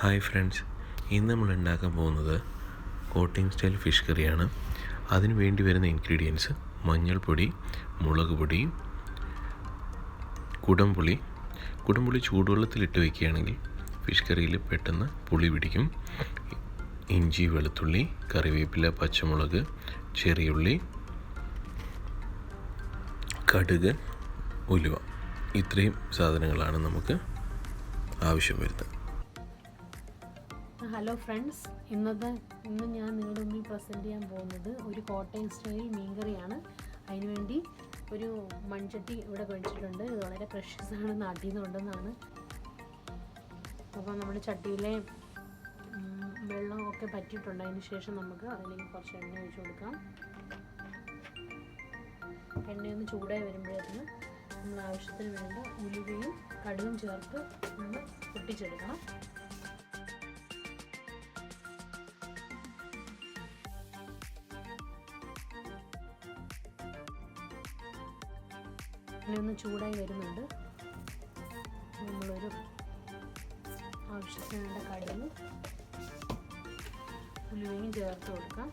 Hi friends, ഇന്ന് നമ്മൾ ഉണ്ടാക്കാൻ പോകുന്നത് കോട്ടയം സ്റ്റൈൽ ഫിഷ് കറിയാണ്. അതിന് വേണ്ടി വരുന്ന ഇൻഗ്രീഡിയൻസ് മഞ്ഞൾപ്പൊടി, മുളക് പൊടി, കുടംപുളി. ചൂടുവെള്ളത്തിലിട്ട് വയ്ക്കുകയാണെങ്കിൽ ഫിഷ് കറിയിൽ പെട്ടെന്ന് പുളി പിടിക്കും. ഇഞ്ചി, വെളുത്തുള്ളി, കറിവേപ്പില, പച്ചമുളക്, ചെറിയുള്ളി, കടുക്, ഉലുവ. ഇത്രയും സാധനങ്ങളാണ് നമുക്ക് ആവശ്യം വരുന്നത്. ഹലോ ഫ്രണ്ട്സ്, ഇന്ന് ഞാൻ നിങ്ങളുടെ മുന്നിൽ പ്രസൻറ്റ് ചെയ്യാൻ പോകുന്നത് ഒരു കോട്ടയം സ്റ്റൈൽ മീൻകറിയാണ്. അതിനുവേണ്ടി ഒരു മൺചട്ടി ഇവിടെ വെച്ചിട്ടുണ്ട്. ഇത് വളരെ പ്രഷ്യസ് ആണ്, നാട്ടിൽ നിന്ന് കൊണ്ടുവന്നതാണ്. അപ്പോൾ നമ്മുടെ ചട്ടിയിലെ വെള്ളമൊക്കെ പറ്റിയിട്ടുണ്ട്. അതിന് ശേഷം നമുക്ക് അതിലേക്ക് കുറച്ച് എണ്ണ ഒഴിച്ച് കൊടുക്കാം. എണ്ണയൊന്ന് ചൂടായി വരുമ്പോഴത്തേന് നമ്മൾ ആവശ്യത്തിന് വേണ്ട ഉലുവയും കടുകും ചേർത്ത് ഒന്ന് പൊട്ടിച്ചെടുക്കണം. ഒന്ന് ചൂടായി വരുന്നുണ്ട്. നമ്മളൊരു ആവശ്യത്തിന് വേണ്ട കടുകും ഉലുവയും ചേർത്ത് കൊടുക്കാം.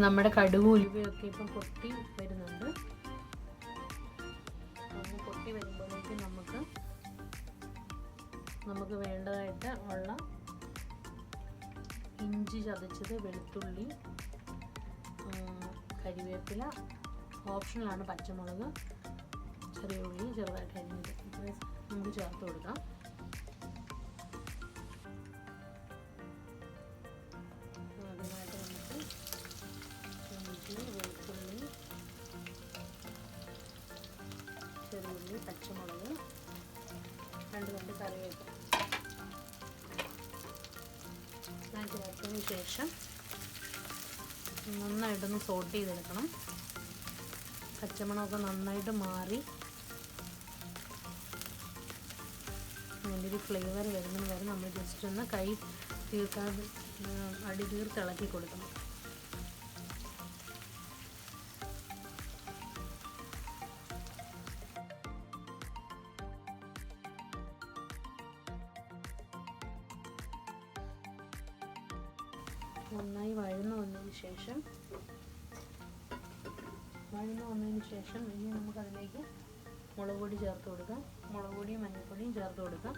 നമ്മുടെ കടുകും ഉലുവയൊക്കെ ഇപ്പം പൊട്ടി വരുന്നുണ്ട്. പൊട്ടി വരുമ്പോഴേക്കും നമുക്ക് വേണ്ടതായിട്ട് ഉള്ള ഇഞ്ചി ചതച്ചത്, വെളുത്തുള്ളി, കരിവേപ്പില, ഓപ്ഷണലാണ് പച്ചമുളക്, ചെറിയ ഉള്ളി ചെറുതായിട്ട് അരിഞ്ഞത് നമുക്ക് ചേർത്ത് കൊടുക്കാം. ആദ്യമായിട്ട് നമുക്ക് ഇഞ്ചി, വെളുത്തുള്ളി, ചെറിയുള്ളി, പച്ചമുളക്, രണ്ട് കറിവേപ്പില ചേർത്തതിന് ശേഷം നന്നായിട്ടൊന്ന് സോട്ട് ചെയ്തെടുക്കണം. പച്ചമണമൊക്കെ നന്നായിട്ട് മാറി അതിൻ്റെ ഒരു ഫ്ലേവർ വരുന്നത് വരെ നമ്മൾ ജസ്റ്റ് ഒന്ന് കൈ തീർക്കാതെ അടി തീർത്ത് ഇളക്കി കൊടുക്കണം. നന്നായി വഴന്നു വന്നതിന് ശേഷം ഇനി നമുക്കതിലേക്ക് മുളക് പൊടി ചേർത്ത് കൊടുക്കാം. മുളക് പൊടിയും മഞ്ഞൾപ്പൊടിയും ചേർത്ത് കൊടുക്കാം.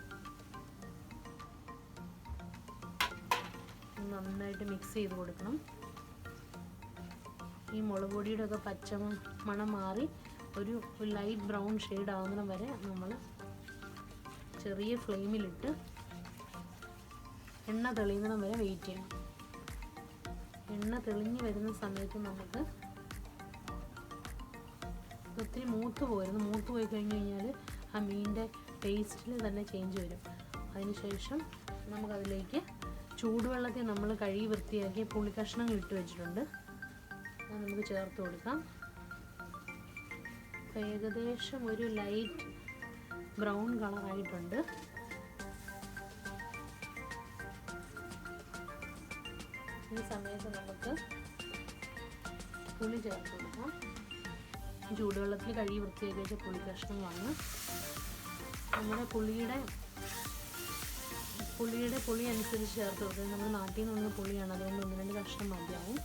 നന്നായിട്ട് മിക്സ് ചെയ്ത് കൊടുക്കണം. ഈ മുളക് പൊടിയുടെ ഒക്കെ പച്ച മണം മാറി ഒരു ലൈറ്റ് ബ്രൗൺ ഷെയ്ഡ് ആവുന്നിടം വരെ നമ്മൾ ചെറിയ ഫ്ലെയിമിലിട്ട് എണ്ണ തെളിയുന്നിടം വരെ വെയിറ്റ് ചെയ്യണം. എണ്ണ തെളിഞ്ഞ് വരുന്ന സമയത്ത് നമുക്ക് ഒത്തിരി മൂത്ത് പോയി കഴിഞ്ഞാൽ ആ മീനിൻ്റെ ടേസ്റ്റിൽ തന്നെ ചേഞ്ച് വരും. അതിനുശേഷം നമുക്കതിലേക്ക് ചൂടുവെള്ളത്തിൽ നമ്മൾ കഴുകി വൃത്തിയാക്കിയ പുളി കഷ്ണങ്ങൾ ഇട്ട് വെച്ചിട്ടുണ്ട്. അത് നമുക്ക് ചേർത്ത് കൊടുക്കാം. ഏകദേശം ഒരു ലൈറ്റ് ബ്രൗൺ കളറായിട്ടുണ്ട്. ഈ സമയത്ത് നമുക്ക് പുളി ചേർത്ത് കൊടുക്കാം. ചൂടുവെള്ളത്തിൽ കഴുകി വൃത്തിയാക്കി വെച്ച പുളി കഷ്ണങ്ങളാണ്. നമ്മുടെ പുളി അനുസരിച്ച് ചേർത്ത് കൊടുക്കുന്നത്. നമ്മൾ നാട്ടിൽ നിന്നുള്ള പുളിയാണ്, അതുകൊണ്ട് 1-2 കഷ്ണം മതിയാവും.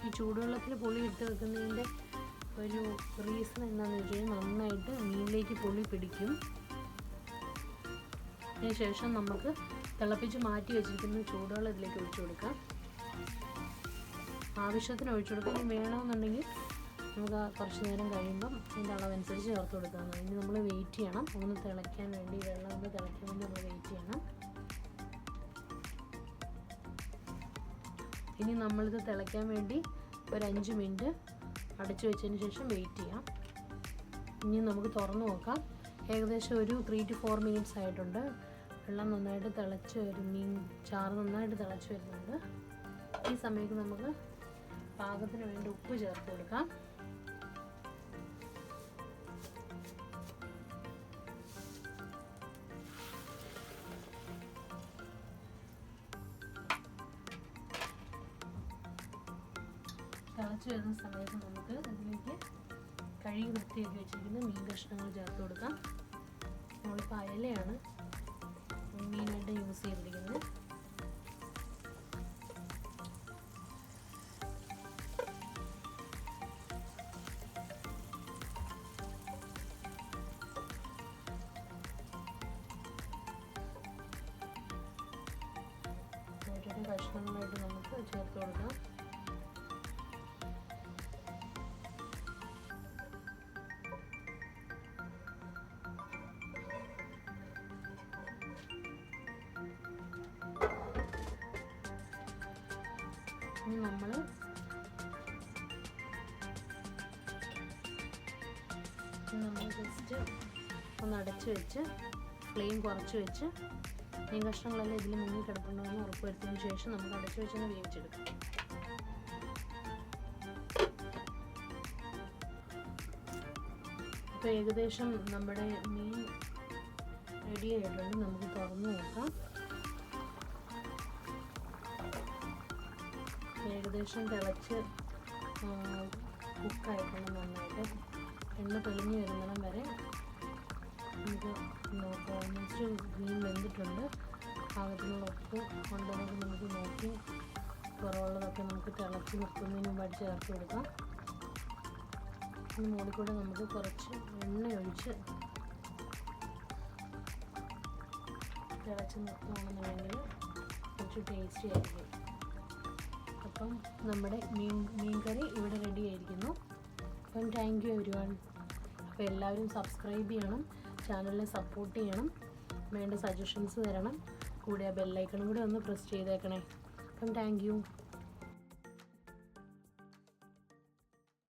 ഈ ചൂടുവെള്ളത്തിൽ പുളി ഇട്ട് വെക്കുന്നതിൻ്റെ ഒരു റീസൺ എന്താണെന്ന് വെച്ച് കഴിഞ്ഞാൽ നന്നായിട്ട് മീനിലേക്ക് പുളി പിടിക്കും. അതിനുശേഷം നമുക്ക് തിളപ്പിച്ച് മാറ്റി വെച്ചിരിക്കുന്ന ചൂടുവെള്ളം ഇതിലേക്ക് ഒഴിച്ചു കൊടുക്കാം. ആവശ്യത്തിന് ഒഴിച്ചു കൊടുക്കാം. ഇനി വേണമെന്നുണ്ടെങ്കിൽ നമുക്ക് കുറച്ച് നേരം കഴിയുമ്പം ഇതിൻ്റെ അളവനുസരിച്ച് ചേർത്ത് കൊടുക്കാം. ഇനി നമ്മൾ വെയിറ്റ് ചെയ്യണം. ഒന്ന് തിളയ്ക്കാൻ വേണ്ടി, വെള്ളം ഒന്ന് തിളയ്ക്കാൻ വേണ്ടി നമ്മൾ വെയിറ്റ് ചെയ്യണം. ഇനി നമ്മളിത് തിളയ്ക്കാൻ വേണ്ടി ഒരു 5 മിനിറ്റ് അടച്ചു വെച്ചതിന് ശേഷം വെയിറ്റ് ചെയ്യാം. ഇനി നമുക്ക് തുറന്ന് നോക്കാം. ഏകദേശം ഒരു 3 to 4 മിനിറ്റ്സ് ആയിട്ടുണ്ട്. വെള്ളം നന്നായിട്ട് തിളച്ച് വരും, മീൻ ചാറ് നന്നായിട്ട് തിളച്ച് വരുന്നുണ്ട്. ഈ സമയത്ത് നമുക്ക് പാകത്തിന് വേണ്ടി ഉപ്പ് ചേർത്ത് കൊടുക്കാം. തിളച്ച് വരുന്ന സമയത്ത് നമുക്ക് അതിലേക്ക് കഴുകി വൃത്തിയാക്കി വെച്ചിരിക്കുന്ന മീൻ കഷ്ണങ്ങൾ ചേർത്ത് കൊടുക്കാം. നമ്മളിപ്പോൾ അയലയാണ് മീനായിട്ട് യൂസ് ചെയ്തിരിക്കുന്നത്. ഓരോരോ കഷ്ണങ്ങളായിട്ട് നമുക്ക് ചേർത്ത് കൊടുക്കാം. ഇനി നമ്മൾ ജസ്റ്റ് ഒന്ന് അടച്ച് വെച്ച് ഫ്ലെയിം കുറച്ച് വെച്ച് മീൻ കഷ്ണങ്ങളെല്ലാം ഇതിൽ മുങ്ങി കിടപ്പുണ്ടോയെന്ന് ഉറപ്പ് വരുത്തിയതിന് ശേഷം നമുക്ക് അടച്ച് വെച്ചൊന്ന് വേവിച്ചെടുക്കാം. ഇപ്പോൾ ഏകദേശം നമ്മുടെ മീൻ റെഡി ആയിട്ടുണ്ട്. നമുക്ക് തുറന്ന് നോക്കാം. ഏകദേശം തിളച്ച് കുക്കായിട്ടുണ്ട്. നന്നായിട്ട് എണ്ണ തെളിഞ്ഞ് വരുന്നിടം വരെ നമുക്ക് നോക്കാം. ഓൾമോസ്റ്റ് മീൻ വെന്തിട്ടുണ്ട്. പാകത്തിനുള്ള ഉപ്പ് കൊണ്ടുവന്നിട്ട് നമുക്ക് നോക്കി കുറവുള്ളതൊക്കെ നമുക്ക് തിളച്ച് നിർത്തുന്നതിന് മുമ്പായിട്ട് ചേർത്ത് കൊടുക്കാം. മുകളിൽ കൂടെ നമുക്ക് കുറച്ച് എണ്ണ ഒഴിച്ച് തിളച്ച് നിർത്തുകയാണെന്നുണ്ടെങ്കിൽ കുറച്ച് ടേസ്റ്റി ആയിരിക്കും. അപ്പം നമ്മുടെ മീൻ കറി ഇവിടെ റെഡി ആയിരിക്കുന്നു. അപ്പം താങ്ക് യു എവരിവൺ. അപ്പോൾ എല്ലാവരും സബ്സ്ക്രൈബ് ചെയ്യണം, ചാനലിനെ സപ്പോർട്ട് ചെയ്യണം, വേണ്ട സജഷൻസ് തരണം, കൂടെ ആ ബെല്ലൈക്കണും കൂടെ ഒന്ന് പ്രസ് ചെയ്തേക്കണേ. അപ്പം താങ്ക് യു.